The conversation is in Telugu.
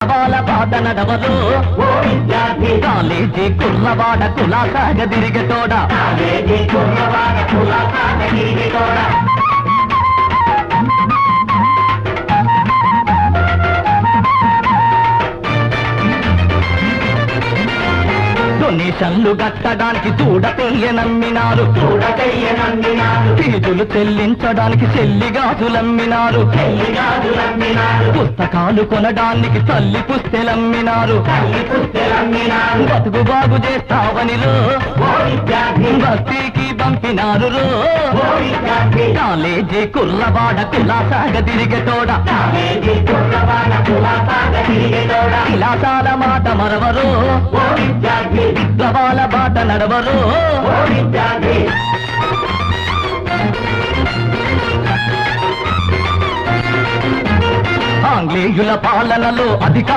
బాట నడవరు కాలేజీ కుర్రవాడ కులాసాగ తిరిగటోడ డొనేషన్లు కట్టడానికి చూడతెయ్యనమ్మినారు ఫీజులు చెల్లించడానికి చెల్లిగాజులమ్మినారు పుస్తకాలు కొనడానికి తల్లి పుస్తెలమ్మినారు బతుకు బాగు చేస్తావనిలో భక్తికి పంపినారు కాలేజీ కుర్రవాడ కులాసాగ తిరిగటోడ విలాసాల మాట మరవరు విప్లవాల బాట నడవరు ఆంగ్లేయుల పాలనలో అధిక